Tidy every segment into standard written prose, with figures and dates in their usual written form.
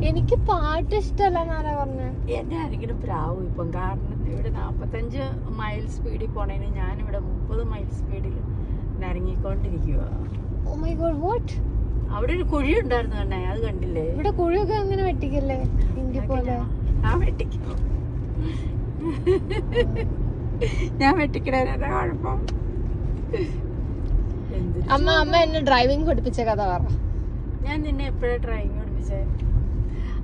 എനിക്ക് പാട്ട് ഇഷ്ടമല്ലെന്നാരാ പറഞ്ഞ. എന്നെ ആരെങ്കിലും പ്രാവും ഇപ്പം. കാരണം ഇവിടെ 45 മൈൽ സ്പീഡിൽ പോണേന് ഞാനിവിടെ 30 മൈൽ സ്പീഡിൽ ഇറങ്ങിക്കൊണ്ടിരിക്കുക. Oh my God, what? അവിടെ ഒരു കുഴി ഉണ്ടായിരുന്നു കണ്ണേ, അത് കണ്ടില്ലേ? ഇവിടെ കുഴിയൊക്കെ അങ്ങനെ വെട്ടിക്കല്ലേ ഇന്ത്യ പോലെ? ഞാൻ വെട്ടിക്കോ, ഞാൻ വെട്ടിക്കണേനെന്താ കുഴപ്പം? അമ്മ എന്നെ ഡ്രൈവിംഗ് പഠിപ്പിച്ച കഥ പറ. ഞാൻ നിന്നെ എപ്പോഴാ ഡ്രൈവിംഗ് പഠിപ്പിച്ചേ?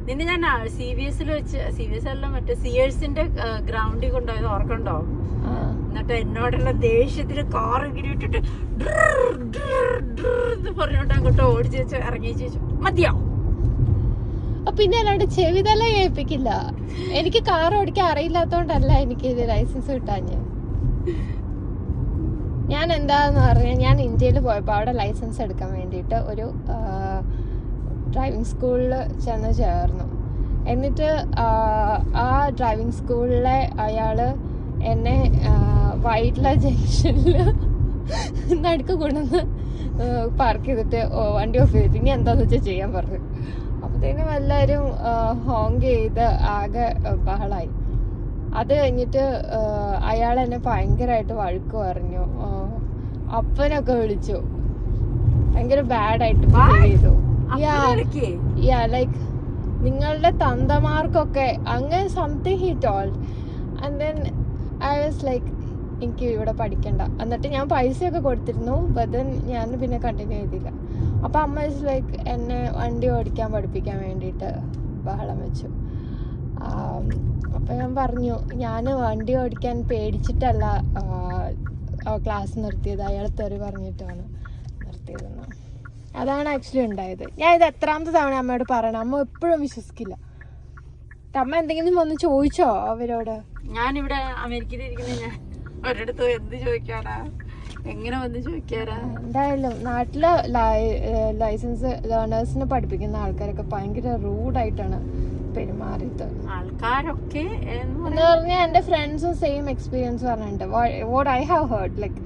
നിന്നെ ഞാൻ CVS വെച്ച്, CVS അല്ല മറ്റേ സിയേഴ്സിന്റെ ഗ്രൗണ്ടിൽ കൊണ്ടുപോയത് ഓർക്കണ്ടോ? എന്നിട്ട് എന്നോടുള്ള ദേഷ്യത്തിന് കാർ ഇങ്ങനെ ഇട്ടിട്ട് പറഞ്ഞോണ്ട് അങ്ങോട്ട് ഓടിച്ചു വെച്ച് ഇറങ്ങി ചോദിച്ചു മതിയോ. പിന്നെ അല്ലാണ്ട് ചെവിതല കേൾപ്പിക്കില്ല. എനിക്ക് കാർ ഓടിക്കാൻ അറിയില്ലാത്തോണ്ടല്ല എനിക്ക് ഇത് ലൈസൻസ് കിട്ടാഞ്ഞ്. ഞാൻ എന്താന്ന് പറഞ്ഞാൽ, ഞാൻ ഇന്ത്യയിൽ പോയപ്പോൾ അവിടെ ലൈസൻസ് എടുക്കാൻ വേണ്ടിയിട്ട് ഒരു ഡ്രൈവിംഗ് സ്കൂളിൽ ചെന്ന് ചേർന്നു. എന്നിട്ട് ആ ഡ്രൈവിംഗ് സ്കൂളിലെ അയാൾ എന്നെ വൈറ്റ്ല ജംഗ്ഷനിൽ നടുക്ക് കൊണ്ടുവന്ന് പാർക്ക് ചെയ്തിട്ട് വണ്ടി ഓഫ് ചെയ്തിട്ട് ഇനി എന്താണെന്ന് വെച്ചാൽ ചെയ്യാൻ പറഞ്ഞു. അപ്പോഴത്തേനും എല്ലാവരും ഹോങ്ക് ചെയ്ത് ആകെ ബഹളായി. അത് കഴിഞ്ഞിട്ട് അയാൾ എന്നെ ഭയങ്കരമായിട്ട് വഴക്ക് പറഞ്ഞു, അപ്പനൊക്കെ വിളിച്ചു, ഭയങ്കര ബാഡായിട്ട് ചെയ്തു. ലൈക്ക് നിങ്ങളുടെ തന്തമാർക്കൊക്കെ അങ്ങനെ something he told. And then I was like എനിക്ക് ഇവിടെ പഠിക്കണ്ട. എന്നിട്ട് ഞാൻ പൈസയൊക്കെ കൊടുത്തിരുന്നു, ബട്ട് ദെൻ ഞാൻ പിന്നെ കണ്ടിന്യൂ ചെയ്തില്ല. അപ്പം അമ്മ ഇസ് ലൈക്ക് എന്നെ വണ്ടി ഓടിക്കാൻ പഠിപ്പിക്കാൻ വേണ്ടിയിട്ട് ബഹളം വെച്ചു. അപ്പം ഞാൻ പറഞ്ഞു, ഞാൻ വണ്ടി ഓടിക്കാൻ പേടിച്ചിട്ടല്ല ക്ലാസ് നിർത്തിയത്, അയാൾ തെറി പറഞ്ഞിട്ടാണ് നിർത്തിയതെന്ന്. അതാണ് ആക്ച്വലി ഉണ്ടായത്. ഞാൻ ഇത് എത്രാമത്തെ തവണ അമ്മയോട് പറയണം, അമ്മ എപ്പോഴും വിശ്വസിക്കില്ല. അമ്മ എന്തെങ്കിലും വന്ന് ചോദിച്ചോ അവരോട്? ഞാനിവിടെ അമേരിക്കയിൽ ഇരിക്കുന്ന ഞാൻ ഒരിടത്ത് എന്ത് ചോദിക്കാനാ, എങ്ങനെ വന്ന് ചോദിക്കാനാ? എന്തായാലും നാട്ടില് ലൈസൻസ് ലേണേഴ്സിനെ പഠിപ്പിക്കുന്ന ആൾക്കാരൊക്കെ ഭയങ്കര റൂഡായിട്ടാണ് പെരുമാറിയത്. ആൾക്കാരൊക്കെ എന്ന് പറഞ്ഞാൽ എൻ്റെ ഫ്രണ്ട്സും സെയിം എക്സ്പീരിയൻസ് പറഞ്ഞിട്ടുണ്ട്. What I have heard, like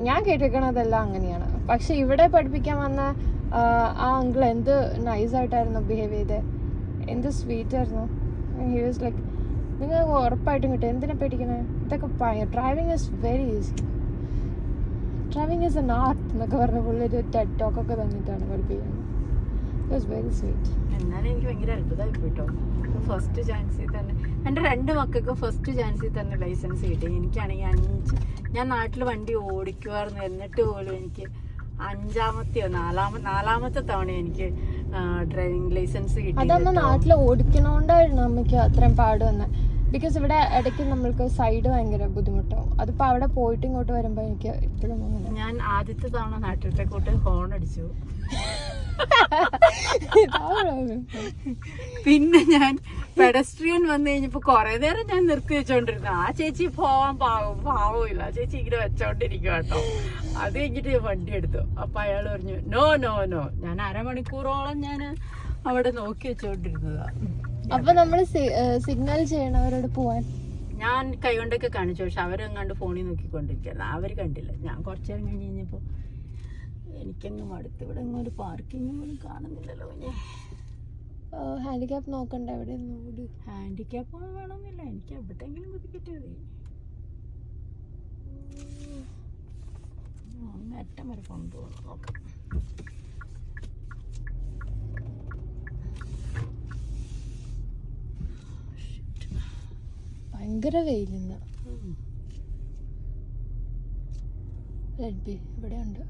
ഞാൻ കേട്ടിരിക്കണതെല്ലാം അങ്ങനെയാണ്. പക്ഷെ ഇവിടെ പഠിപ്പിക്കാൻ വന്ന ആ അങ്കിൾ എന്ത് നൈസായിട്ടായിരുന്നു ബിഹേവ് ചെയ്തത്, എന്ത് സ്വീറ്റ് ആയിരുന്നു. ഹി വാസ് ലൈക്ക്, നിങ്ങൾ ഉറപ്പായിട്ടും കിട്ടും, എന്തിനാ പേടിക്കണേ, ഇതൊക്കെ driving is very easy, driving is an art എന്നൊക്കെ പറഞ്ഞ പുള്ളി ഒരു ടെഡ് ടോക്കൊക്കെ തന്നിട്ടാണ് പഠിപ്പിക്കുന്നത്. It was very sweet. എന്നാലും എനിക്ക് ഭയങ്കര അത്ഭുതമായി പോയിട്ടോ. ഫസ്റ്റ് ചാൻസിൽ തന്നെ എൻ്റെ 2 മക്കൾക്കും ഫസ്റ്റ് ചാൻസിൽ തന്നെ ലൈസൻസ് കിട്ടി. എനിക്കാണെങ്കിൽ 5, ഞാൻ നാട്ടിൽ വണ്ടി ഓടിക്കുമായിരുന്നു, എന്നിട്ട് പോലും എനിക്ക് 5ാമത്തെയോ 4ാമത്തെ തവണ എനിക്ക് ഡ്രൈവിംഗ് ലൈസൻസ് കിട്ടി. അതന്ന് നാട്ടിൽ ഓടിക്കണോണ്ടായിരുന്നു നമുക്ക് അത്രയും പാട് വന്നെ. ബിക്കോസ് ഇവിടെ ഇടയ്ക്ക് നമ്മൾക്ക് സൈഡ് ഭയങ്കര ബുദ്ധിമുട്ടാവും. അതിപ്പോൾ അവിടെ പോയിട്ട് ഇങ്ങോട്ട് വരുമ്പോൾ എനിക്ക് ഇപ്പോഴും അങ്ങനെ. ഞാൻ ആദ്യത്തെ തവണ നാട്ടിലത്തെ കൂട്ട് ഹോൺ അടിച്ചു. പിന്നെ ഞാൻ പെഡസ്ട്രിയൻ വന്നു കഴിഞ്ഞപ്പോ കൊറേ നേരം ഞാൻ നിർത്തി വെച്ചോണ്ടിരുന്നു. ആ ചേച്ചി പോവാൻ പാവമില്ല, ആ ചേച്ചി ഇങ്ങനെ വെച്ചോണ്ടിരിക്കുക കേട്ടോ. അത് കഴിഞ്ഞിട്ട് വണ്ടി എടുത്തു. അപ്പൊ അയാൾ പറഞ്ഞു നോ നോ നോ. ഞാൻ അരമണിക്കൂറോളം ഞാൻ അവിടെ നോക്കി വെച്ചോണ്ടിരുന്നതാ. അപ്പൊ നമ്മള് സിഗ്നൽ ചെയ്യണവരോട് പോവാൻ ഞാൻ കൈകൊണ്ടൊക്കെ കാണിച്ചു. പക്ഷെ അവരെങ്ങാണ്ട് ഫോണിൽ നോക്കിക്കൊണ്ടിരിക്കുകയായിരുന്നു, അവര് കണ്ടില്ല. ഞാൻ കുറച്ചു നേരം കഴിഞ്ഞ് കഴിഞ്ഞപ്പോ എനിക്കെങ്ങും അടുത്ത് ഇവിടെ ഒരു പാർക്കിംഗ് പോലും കാണുന്നില്ലല്ലോ. ഹാൻഡിക്യാപ്പ് നോക്കണ്ട, എവിടെ ഹാൻഡിക്യാപ്പ് വേണമെന്നില്ല, എനിക്ക് എവിടെയെങ്കിലും കുതിക്കിട്ട് മതി. അറ്റം വരെ കൊണ്ടുപോകണം, നോക്കാം. ഭയങ്കര വെയിലിന്ന്. റെഡ് ബി ഇവിടെ ഉണ്ട്.